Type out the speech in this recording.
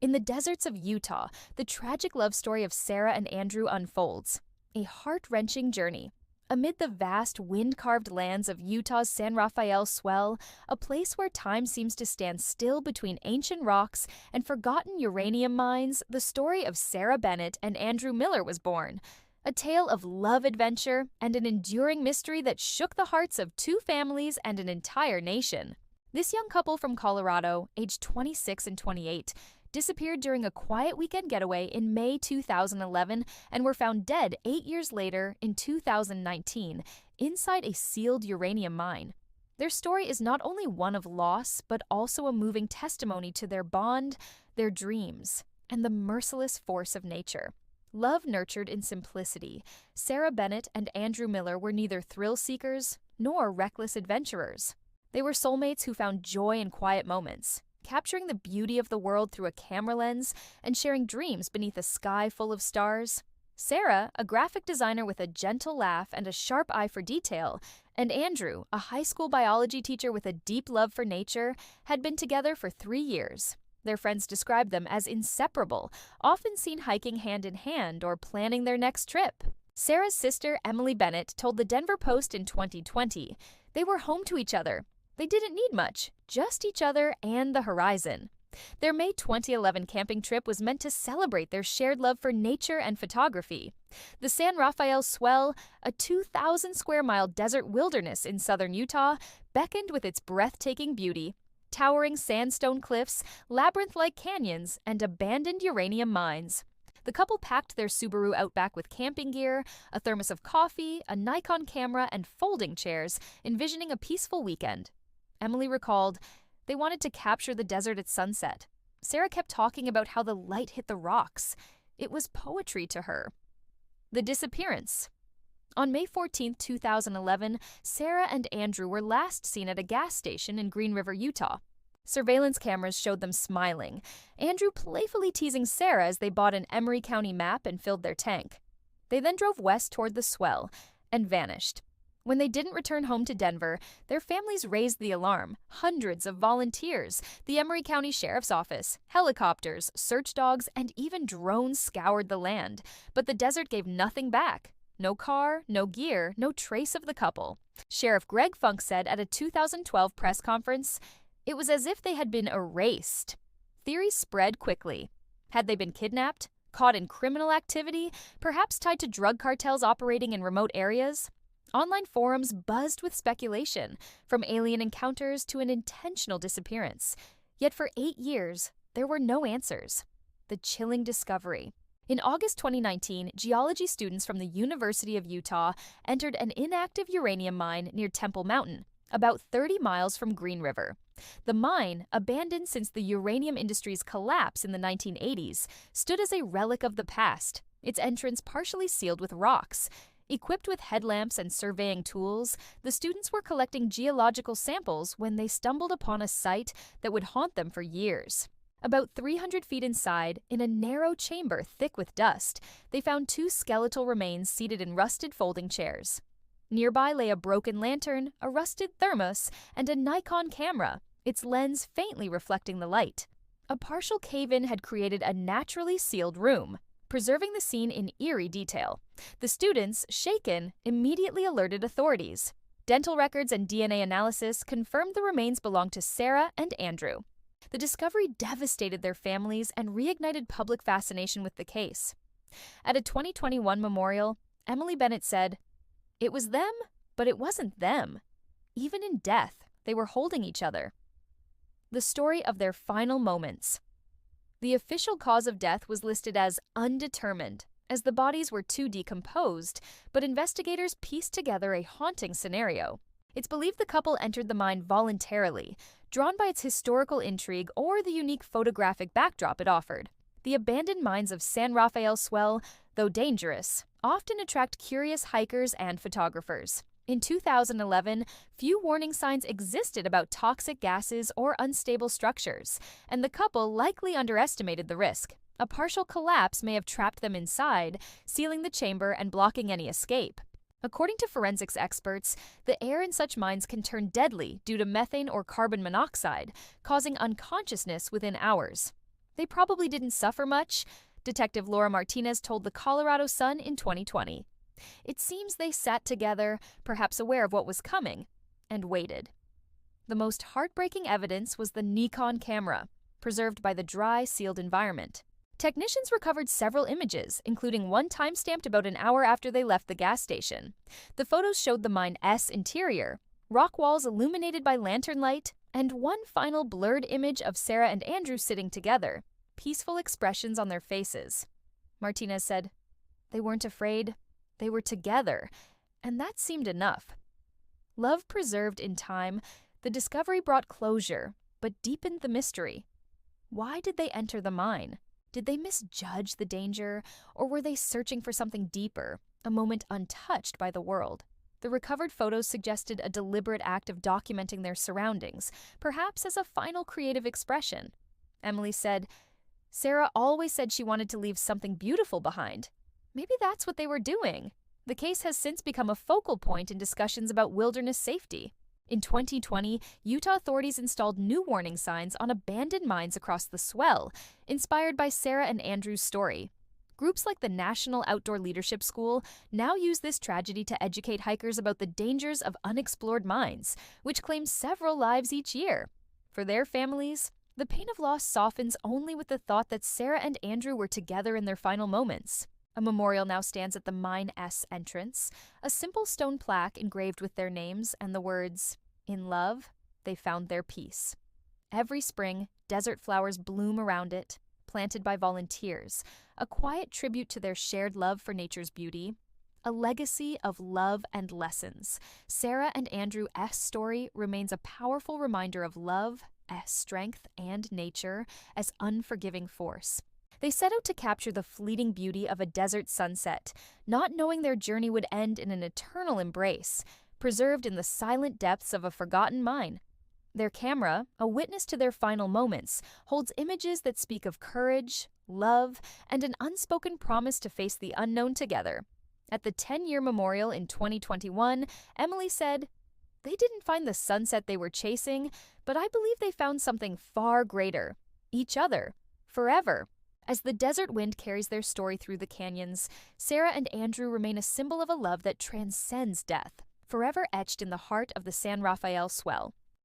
In the deserts of Utah, the tragic love story of Sarah and Andrew unfolds, a heart-wrenching journey. Amid the vast, wind-carved lands of Utah's San Rafael Swell, a place where time seems to stand still between ancient rocks and forgotten uranium mines, the story of Sarah Bennett and Andrew Miller was born. A tale of love, adventure, and an enduring mystery that shook the hearts of two families and an entire nation. This young couple from Colorado, aged 26 and 28, disappeared during a quiet weekend getaway in May 2011 and were found dead 8 years later in 2019 inside a sealed uranium mine. Their story is not only one of loss, but also a moving testimony to their bond, their dreams, and the merciless force of nature. Love nurtured in simplicity, Sarah Bennett and Andrew Miller were neither thrill seekers nor reckless adventurers. They were soulmates who found joy in quiet moments, capturing the beauty of the world through a camera lens and sharing dreams beneath a sky full of stars. Sarah, a graphic designer with a gentle laugh and a sharp eye for detail, and Andrew, a high school biology teacher with a deep love for nature, had been together for 3 years. Their friends described them as inseparable, often seen hiking hand in hand or planning their next trip. Sarah's sister, Emily Bennett, told the Denver Post in 2020, "They were home to each other. They didn't need much, just each other and the horizon." Their May 2011 camping trip was meant to celebrate their shared love for nature and photography. The San Rafael Swell, a 2,000-square-mile desert wilderness in southern Utah, beckoned with its breathtaking beauty. Towering sandstone cliffs, labyrinth-like canyons, and abandoned uranium mines. The couple packed their Subaru Outback with camping gear, a thermos of coffee, a Nikon camera, and folding chairs, envisioning a peaceful weekend. Emily recalled, "They wanted to capture the desert at sunset. Sarah kept talking about how the light hit the rocks. It was poetry to her." The disappearance. On May 14, 2011, Sarah and Andrew were last seen at a gas station in Green River, Utah. Surveillance cameras showed them smiling, Andrew playfully teasing Sarah as they bought an Emery County map and filled their tank. They then drove west toward the Swell and vanished. When they didn't return home to Denver, their families raised the alarm. Hundreds of volunteers, the Emery County Sheriff's Office, helicopters, search dogs, and even drones scoured the land. But the desert gave nothing back. No car, no gear, no trace of the couple. Sheriff Greg Funk said at a 2012 press conference, "It was as if they had been erased." Theories spread quickly. Had they been kidnapped? Caught in criminal activity? Perhaps tied to drug cartels operating in remote areas? Online forums buzzed with speculation, from alien encounters to an intentional disappearance. Yet for 8 years, there were no answers. The chilling discovery. In August 2019, geology students from the University of Utah entered an inactive uranium mine near Temple Mountain, about 30 miles from Green River. The mine, abandoned since the uranium industry's collapse in the 1980s, stood as a relic of the past, its entrance partially sealed with rocks. Equipped with headlamps and surveying tools, the students were collecting geological samples when they stumbled upon a site that would haunt them for years. About 300 feet inside, in a narrow chamber thick with dust, they found 2 skeletal remains seated in rusted folding chairs. Nearby lay a broken lantern, a rusted thermos, and a Nikon camera, its lens faintly reflecting the light. A partial cave-in had created a naturally sealed room, preserving the scene in eerie detail. The students, shaken, immediately alerted authorities. Dental records and DNA analysis confirmed the remains belonged to Sarah and Andrew. The discovery devastated their families and reignited public fascination with the case. At a 2021 memorial, Emily Bennett said, "It was them, but it wasn't them. Even in death, they were holding each other." The story of their final moments. The official cause of death was listed as undetermined, as the bodies were too decomposed, but investigators pieced together a haunting scenario. It's believed the couple entered the mine voluntarily, drawn by its historical intrigue or the unique photographic backdrop it offered. The abandoned mines of San Rafael Swell, though dangerous, often attract curious hikers and photographers. In 2011, few warning signs existed about toxic gases or unstable structures, and the couple likely underestimated the risk. A partial collapse may have trapped them inside, sealing the chamber and blocking any escape. According to forensics experts, the air in such mines can turn deadly due to methane or carbon monoxide, causing unconsciousness within hours. They probably didn't suffer much, Detective Laura Martinez told the Colorado Sun in 2020. It seems they sat together, perhaps aware of what was coming, and waited. The most heartbreaking evidence was the Nikon camera, preserved by the dry, sealed environment. Technicians recovered several images, including one time-stamped about an hour after they left the gas station. The photos showed the Mine S interior, rock walls illuminated by lantern light, and one final blurred image of Sarah and Andrew sitting together, peaceful expressions on their faces. Martinez said, "They weren't afraid, they were together, and that seemed enough." Love preserved in time, the discovery brought closure, but deepened the mystery. Why did they enter the mine? Did they misjudge the danger, or were they searching for something deeper, a moment untouched by the world? The recovered photos suggested a deliberate act of documenting their surroundings, perhaps as a final creative expression. Emily said, "Sarah always said she wanted to leave something beautiful behind. Maybe that's what they were doing." The case has since become a focal point in discussions about wilderness safety. In 2020, Utah authorities installed new warning signs on abandoned mines across the Swell, inspired by Sarah and Andrew's story. Groups like the National Outdoor Leadership School now use this tragedy to educate hikers about the dangers of unexplored mines, which claim several lives each year. For their families, the pain of loss softens only with the thought that Sarah and Andrew were together in their final moments. A memorial now stands at the Mine S entrance, a simple stone plaque engraved with their names and the words, "In love, they found their peace." Every spring, desert flowers bloom around it, planted by volunteers, a quiet tribute to their shared love for nature's beauty. A legacy of love and lessons. Sarah and Andrew S. story remains a powerful reminder of love, strength, and nature as unforgiving force. They set out to capture the fleeting beauty of a desert sunset, not knowing their journey would end in an eternal embrace, preserved in the silent depths of a forgotten mine. Their camera, a witness to their final moments, holds images that speak of courage, love, and an unspoken promise to face the unknown together. At the 10-year memorial in 2021, Emily said, "They didn't find the sunset they were chasing, but I believe they found something far greater, each other, forever." As the desert wind carries their story through the canyons, Sarah and Andrew remain a symbol of a love that transcends death, forever etched in the heart of the San Rafael Swell.